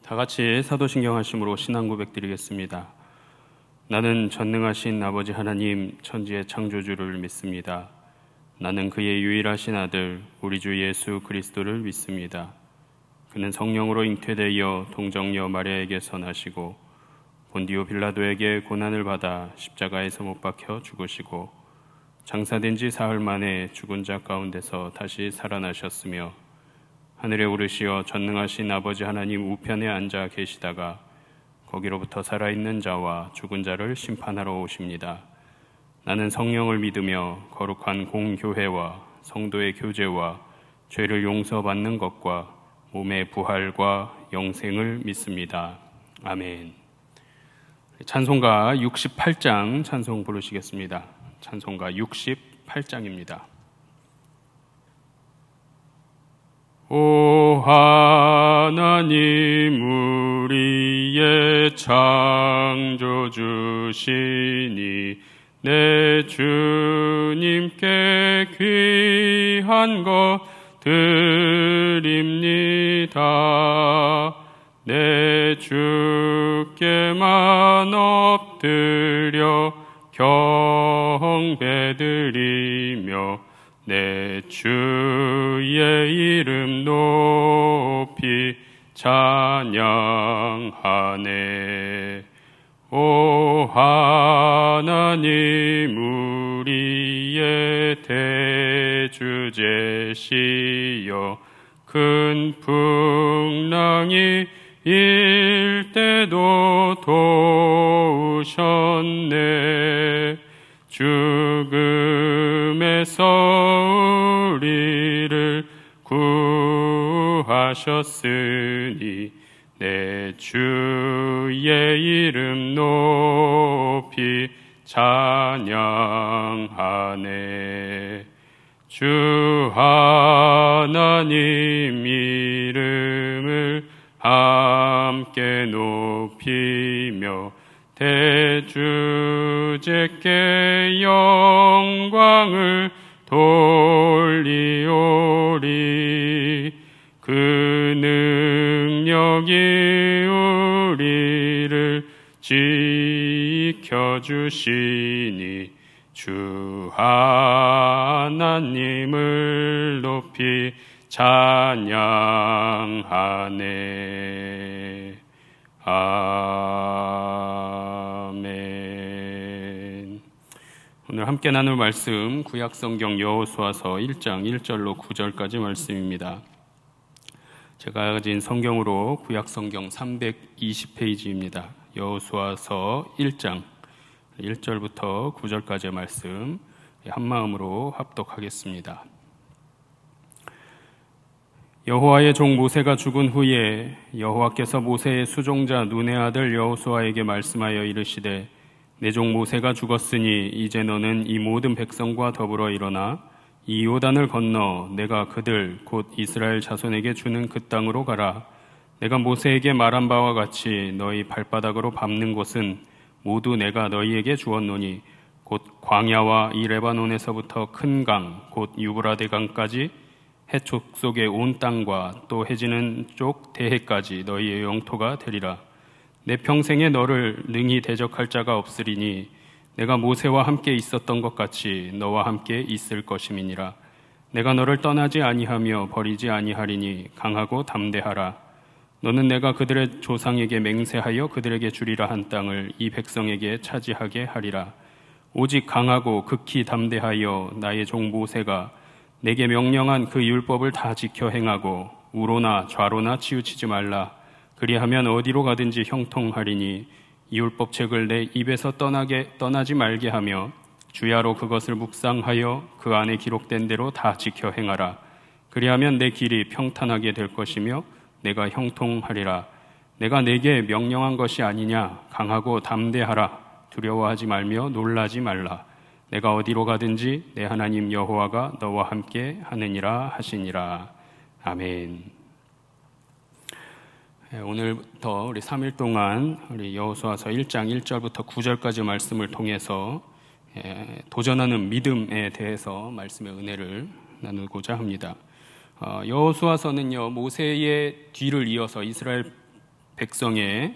다 같이 사도신경 하심으로 신앙 고백 드리겠습니다. 나는 전능하신 아버지 하나님 천지의 창조주를 믿습니다. 나는 그의 유일하신 아들 우리 주 예수 그리스도를 믿습니다. 그는 성령으로 잉태되어 동정녀 마리아에게서 나시고 본디오 빌라도에게 고난을 받아 십자가에서 못 박혀 죽으시고 장사된 지 사흘 만에 죽은 자 가운데서 다시 살아나셨으며 하늘에 오르시어 전능하신 아버지 하나님 우편에 앉아 계시다가 거기로부터 살아있는 자와 죽은 자를 심판하러 오십니다. 나는 성령을 믿으며 거룩한 공교회와 성도의 교제와 죄를 용서받는 것과 몸의 부활과 영생을 믿습니다. 아멘. 찬송가 68장 찬송 부르시겠습니다. 찬송가 68장입니다. 오 하나님 우리의 창조주시니 내 주님께 귀한 것 드립니다. 내 주께만 엎드려 경배드리며 내 주의 이름 높이 찬양하네. 오 하나님 우리의 대주제시여 큰 풍랑이 일 때도 도우셨네. 죽음에서 우리를 구하셨으니 내 주의 이름 높이 찬양하네. 주 하나님 이름을 함께 높이며 대주제께 영광을 돌리오리. 그 능력이 우리를 지켜주시니 주 하나님을 높이 찬양하네. 아멘. 오늘 함께 나눌 말씀 구약성경 여호수아서 1장 1절로 9절까지 말씀입니다. 제가 가진 성경으로 구약성경 320페이지입니다. 여호수아서 1장 1절부터 9절까지의 말씀 한마음으로 합독하겠습니다. 여호와의 종 모세가 죽은 후에 여호와께서 모세의 수종자 눈의 아들 여호수아에게 말씀하여 이르시되 내 종 모세가 죽었으니 이제 너는 이 모든 백성과 더불어 일어나 이 요단을 건너 내가 그들 곧 이스라엘 자손에게 주는 그 땅으로 가라. 내가 모세에게 말한 바와 같이 너희 발바닥으로 밟는 곳은 모두 내가 너희에게 주었노니 곧 광야와 이 레바논에서부터 큰 강 곧 유브라데 강까지 해촉 속의 온 땅과 또 해지는 쪽 대해까지 너희의 영토가 되리라. 내 평생에 너를 능히 대적할 자가 없으리니 내가 모세와 함께 있었던 것 같이 너와 함께 있을 것임이니라. 내가 너를 떠나지 아니하며 버리지 아니하리니 강하고 담대하라. 너는 내가 그들의 조상에게 맹세하여 그들에게 주리라 한 땅을 이 백성에게 차지하게 하리라. 오직 강하고 극히 담대하여 나의 종 모세가 내게 명령한 그 율법을 다 지켜 행하고 우로나 좌로나 치우치지 말라. 그리하면 어디로 가든지 형통하리니 이 율법책을 내 입에서 떠나지 말게 하며 주야로 그것을 묵상하여 그 안에 기록된 대로 다 지켜 행하라. 그리하면 내 길이 평탄하게 될 것이며 내가 형통하리라. 내가 내게 명령한 것이 아니냐. 강하고 담대하라. 두려워하지 말며 놀라지 말라. 내가 어디로 가든지 내 하나님 여호와가 너와 함께 하느니라 하시니라. 아멘. 오늘부터 우리 3일 동안 우리 여호수아서 1장 1절부터 9절까지 말씀을 통해서 도전하는 믿음에 대해서 말씀의 은혜를 나누고자 합니다. 여호수아서는요, 모세의 뒤를 이어서 이스라엘 백성의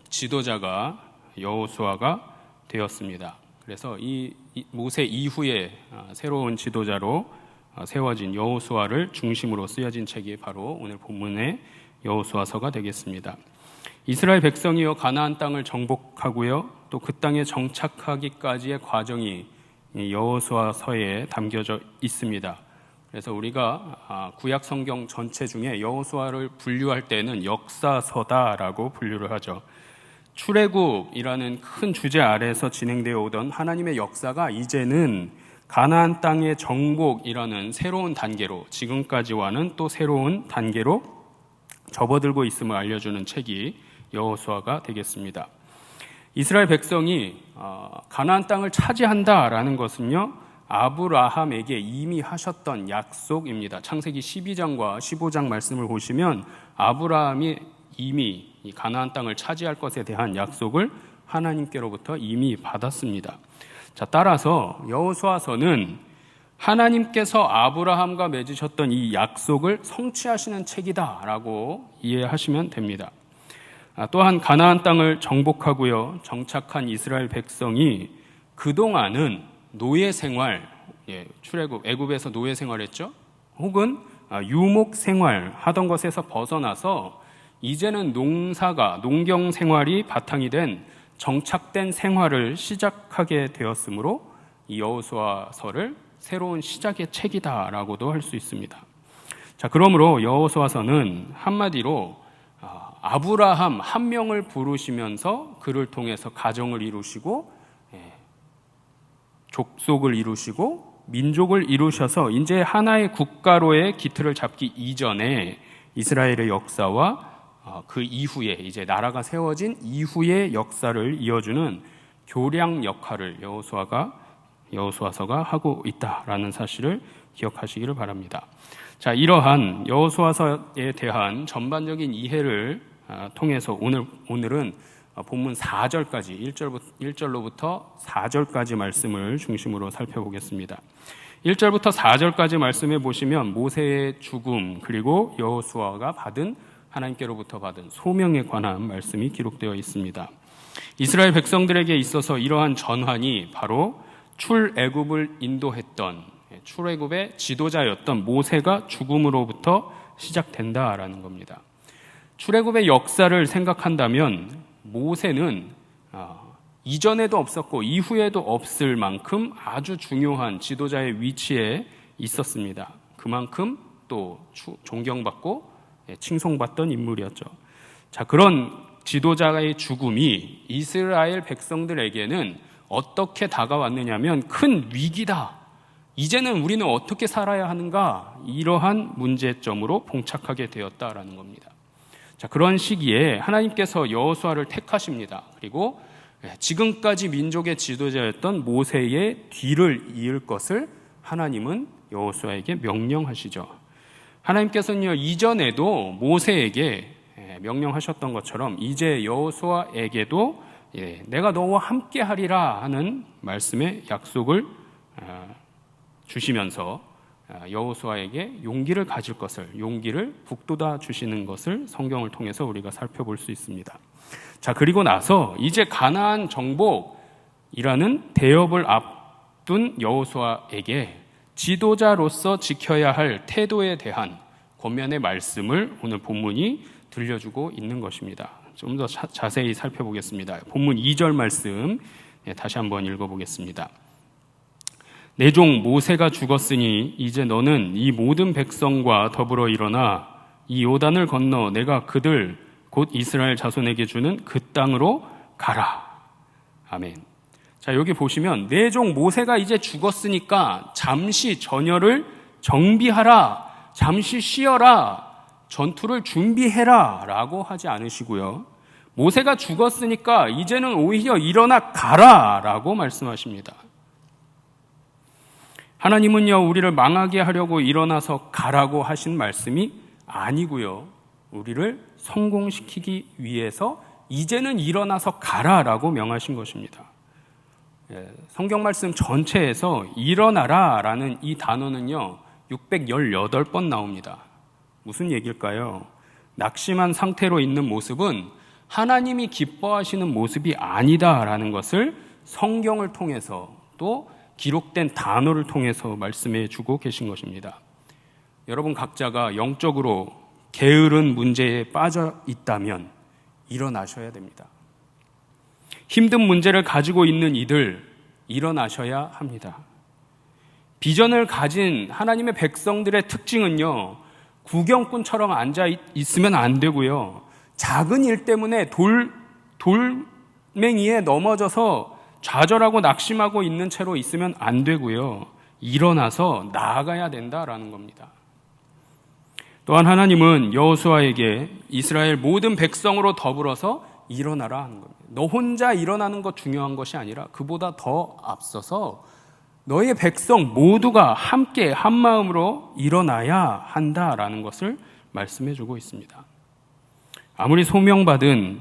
지도자가 여호수아가 되었습니다. 그래서 이 모세 이후에 새로운 지도자로 세워진 여호수아를 중심으로 쓰여진 책이 바로 오늘 본문의 여호수아서가 되겠습니다. 이스라엘 백성이요 가나안 땅을 정복하고요 또 그 땅에 정착하기까지의 과정이 여호수아서에 담겨져 있습니다. 그래서 우리가 구약 성경 전체 중에 여호수아를 분류할 때는 역사서다라고 분류를 하죠. 출애굽이라는 큰 주제 아래에서 진행되어 오던 하나님의 역사가 이제는 가나안 땅의 정복이라는 새로운 단계로, 지금까지와는 또 새로운 단계로 접어들고 있음을 알려주는 책이 여호수아가 되겠습니다. 이스라엘 백성이 가나안 땅을 차지한다라는 것은요 아브라함에게 이미 하셨던 약속입니다. 창세기 12장과 15장 말씀을 보시면 아브라함이 이미 이 가나안 땅을 차지할 것에 대한 약속을 하나님께로부터 이미 받았습니다. 자, 따라서 여호수아서는 하나님께서 아브라함과 맺으셨던 이 약속을 성취하시는 책이다라고 이해하시면 됩니다. 또한 가나안 땅을 정복하고요 정착한 이스라엘 백성이 그동안은 노예 생활, 출애굽, 애굽에서 노예 생활했죠. 혹은 유목 생활 하던 것에서 벗어나서 이제는 농경 생활이 바탕이 된 정착된 생활을 시작하게 되었으므로 이 여호수아서를 새로운 시작의 책이다라고도 할 수 있습니다. 자, 그러므로 여호수아서는 한마디로 아브라함 한 명을 부르시면서 그를 통해서 가정을 이루시고 족속을 이루시고 민족을 이루셔서 이제 하나의 국가로의 기틀을 잡기 이전에 이스라엘의 역사와 그 이후에 이제 나라가 세워진 이후의 역사를 이어주는 교량 역할을 여호수아서가 하고 있다라는 사실을 기억하시기를 바랍니다. 자, 이러한 여호수아서에 대한 전반적인 이해를 통해서 오늘은 본문 4절까지 1절로부터 4절까지 말씀을 중심으로 살펴보겠습니다. 1절부터 4절까지 말씀해 보시면 모세의 죽음 그리고 여호수아가 하나님께로부터 받은 소명에 관한 말씀이 기록되어 있습니다. 이스라엘 백성들에게 있어서 이러한 전환이 바로 출애굽을 인도했던 출애굽의 지도자였던 모세가 죽음으로부터 시작된다라는 겁니다. 출애굽의 역사를 생각한다면 모세는 이전에도 없었고 이후에도 없을 만큼 아주 중요한 지도자의 위치에 있었습니다. 그만큼 또 존경받고 칭송받던 인물이었죠. 자, 그런 지도자의 죽음이 이스라엘 백성들에게는 어떻게 다가왔느냐면 큰 위기다. 이제는 우리는 어떻게 살아야 하는가? 이러한 문제점으로 봉착하게 되었다라는 겁니다. 자, 그런 시기에 하나님께서 여호수아를 택하십니다. 그리고 지금까지 민족의 지도자였던 모세의 뒤를 이을 것을 하나님은 여호수아에게 명령하시죠. 하나님께서는요 이전에도 모세에게 명령하셨던 것처럼 이제 여호수아에게도 내가 너와 함께 하리라 하는 말씀의 약속을 주시면서 여호수아에게 용기를 가질 것을, 용기를 북돋아 주시는 것을 성경을 통해서 우리가 살펴볼 수 있습니다. 자, 그리고 나서 이제 가나안 정복이라는 대업을 앞둔 여호수아에게 지도자로서 지켜야 할 태도에 대한 권면의 말씀을 오늘 본문이 들려주고 있는 것입니다. 좀 더 자세히 살펴보겠습니다. 본문 2절 말씀 다시 한번 읽어보겠습니다. 내 종 모세가 죽었으니 이제 너는 이 모든 백성과 더불어 일어나 이 요단을 건너 내가 그들 곧 이스라엘 자손에게 주는 그 땅으로 가라. 아멘. 자, 여기 보시면 내 종 모세가 이제 죽었으니까 잠시 전열을 정비하라, 잠시 쉬어라, 전투를 준비해라 라고 하지 않으시고요. 모세가 죽었으니까 이제는 오히려 일어나 가라 라고 말씀하십니다. 하나님은요 우리를 망하게 하려고 일어나서 가라고 하신 말씀이 아니고요, 우리를 성공시키기 위해서 이제는 일어나서 가라라고 명하신 것입니다. 성경 말씀 전체에서 일어나라 라는 이 단어는요 618번 나옵니다. 무슨 얘기일까요? 낙심한 상태로 있는 모습은 하나님이 기뻐하시는 모습이 아니다라는 것을 성경을 통해서 또 기록된 단어를 통해서 말씀해 주고 계신 것입니다. 여러분 각자가 영적으로 게으른 문제에 빠져 있다면 일어나셔야 됩니다. 힘든 문제를 가지고 있는 이들 일어나셔야 합니다. 비전을 가진 하나님의 백성들의 특징은요, 구경꾼처럼 앉아 있으면 안 되고요, 작은 일 때문에 돌멩이에 넘어져서 좌절하고 낙심하고 있는 채로 있으면 안 되고요, 일어나서 나아가야 된다라는 겁니다. 또한 하나님은 여호수아에게 이스라엘 모든 백성으로 더불어서 일어나라 하는 겁니다. 너 혼자 일어나는 것 중요한 것이 아니라 그보다 더 앞서서 너의 백성 모두가 함께 한 마음으로 일어나야 한다라는 것을 말씀해 주고 있습니다. 아무리 소명받은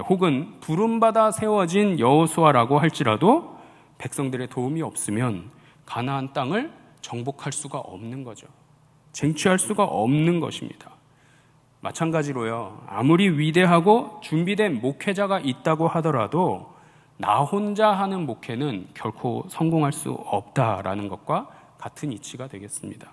혹은 부름받아 세워진 여호수아라고 할지라도 백성들의 도움이 없으면 가나안 땅을 정복할 수가 없는 거죠. 쟁취할 수가 없는 것입니다. 마찬가지로요, 아무리 위대하고 준비된 목회자가 있다고 하더라도 나 혼자 하는 목회는 결코 성공할 수 없다라는 것과 같은 이치가 되겠습니다.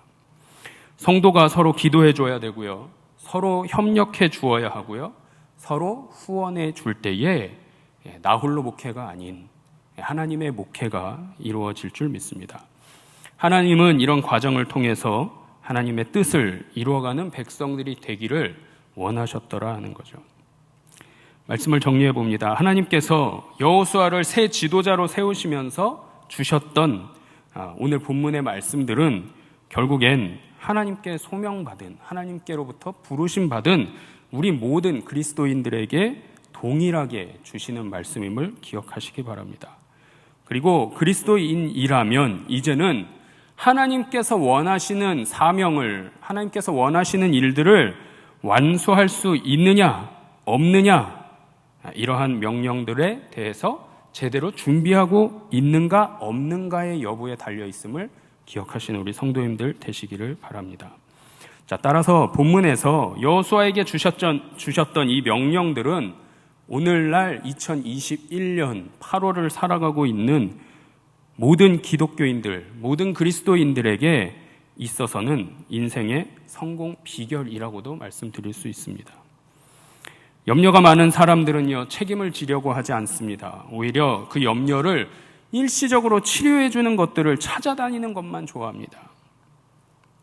성도가 서로 기도해 줘야 되고요, 서로 협력해 주어야 하고요, 서로 후원해 줄 때에 나 홀로 목회가 아닌 하나님의 목회가 이루어질 줄 믿습니다. 하나님은 이런 과정을 통해서 하나님의 뜻을 이루어가는 백성들이 되기를 원하셨더라 하는 거죠. 말씀을 정리해 봅니다. 하나님께서 여호수아를 새 지도자로 세우시면서 주셨던 오늘 본문의 말씀들은 결국엔 하나님께 소명받은, 하나님께로부터 부르심 받은 우리 모든 그리스도인들에게 동일하게 주시는 말씀임을 기억하시기 바랍니다. 그리고 그리스도인이라면 이제는 하나님께서 원하시는 사명을, 하나님께서 원하시는 일들을 완수할 수 있느냐 없느냐, 이러한 명령들에 대해서 제대로 준비하고 있는가 없는가의 여부에 달려있음을 기억하시는 우리 성도님들 되시기를 바랍니다. 자, 따라서 본문에서 여호수아에게 주셨던 이 명령들은 오늘날 2021년 8월을 살아가고 있는 모든 기독교인들, 모든 그리스도인들에게 있어서는 인생의 성공 비결이라고도 말씀드릴 수 있습니다. 염려가 많은 사람들은요, 책임을 지려고 하지 않습니다. 오히려 그 염려를 일시적으로 치료해 주는 것들을 찾아다니는 것만 좋아합니다.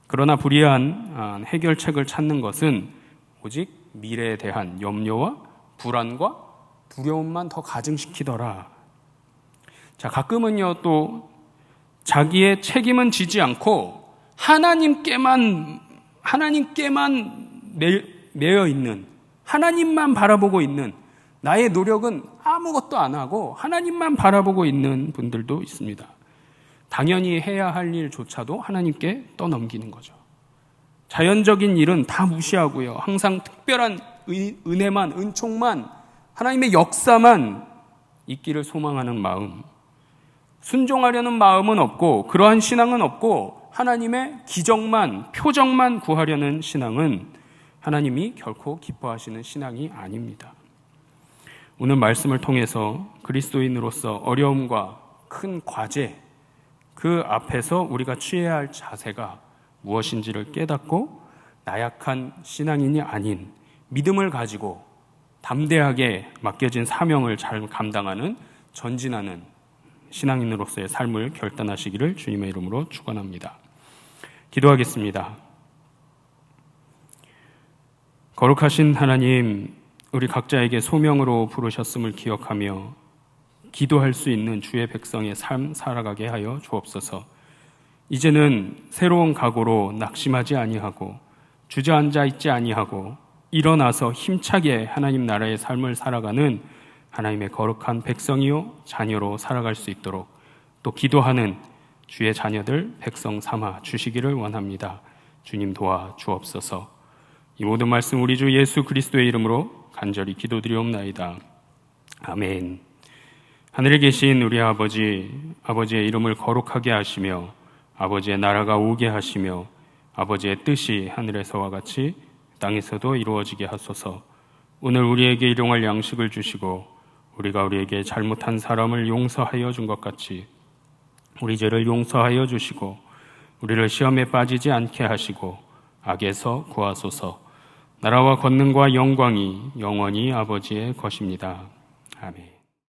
그러나 불이한 해결책을 찾는 것은 오직 미래에 대한 염려와 불안과 두려움만 더 가증시키더라. 자, 가끔은요, 또 자기의 책임은 지지 않고 하나님께만 매여 있는, 하나님만 바라보고 있는, 나의 노력은 아무것도 안 하고 하나님만 바라보고 있는 분들도 있습니다. 당연히 해야 할 일조차도 하나님께 떠넘기는 거죠. 자연적인 일은 다 무시하고요, 항상 특별한 은혜만, 은총만, 하나님의 역사만 있기를 소망하는 마음, 순종하려는 마음은 없고 그러한 신앙은 없고 하나님의 기적만, 표적만 구하려는 신앙은 하나님이 결코 기뻐하시는 신앙이 아닙니다. 오늘 말씀을 통해서 그리스도인으로서 어려움과 큰 과제, 그 앞에서 우리가 취해야 할 자세가 무엇인지를 깨닫고 나약한 신앙인이 아닌 믿음을 가지고 담대하게 맡겨진 사명을 잘 감당하는, 전진하는 신앙인으로서의 삶을 결단하시기를 주님의 이름으로 축원합니다. 기도하겠습니다. 거룩하신 하나님, 우리 각자에게 소명으로 부르셨음을 기억하며 기도할 수 있는 주의 백성의 삶 살아가게 하여 주옵소서. 이제는 새로운 각오로 낙심하지 아니하고 주저앉아 있지 아니하고 일어나서 힘차게 하나님 나라의 삶을 살아가는 하나님의 거룩한 백성이요 자녀로 살아갈 수 있도록 또 기도하는 주의 자녀들 백성 삼아 주시기를 원합니다. 주님 도와 주옵소서. 이 모든 말씀 우리 주 예수 그리스도의 이름으로 간절히 기도드리옵나이다. 아멘. 하늘에 계신 우리 아버지, 아버지의 이름을 거룩하게 하시며 아버지의 나라가 오게 하시며 아버지의 뜻이 하늘에서와 같이 땅에서도 이루어지게 하소서. 오늘 우리에게 일용할 양식을 주시고 우리가 우리에게 잘못한 사람을 용서하여 준 것 같이 우리 죄를 용서하여 주시고 우리를 시험에 빠지지 않게 하시고 악에서 구하소서. 나라와 권능과 영광이 영원히 아버지의 것입니다. 아멘.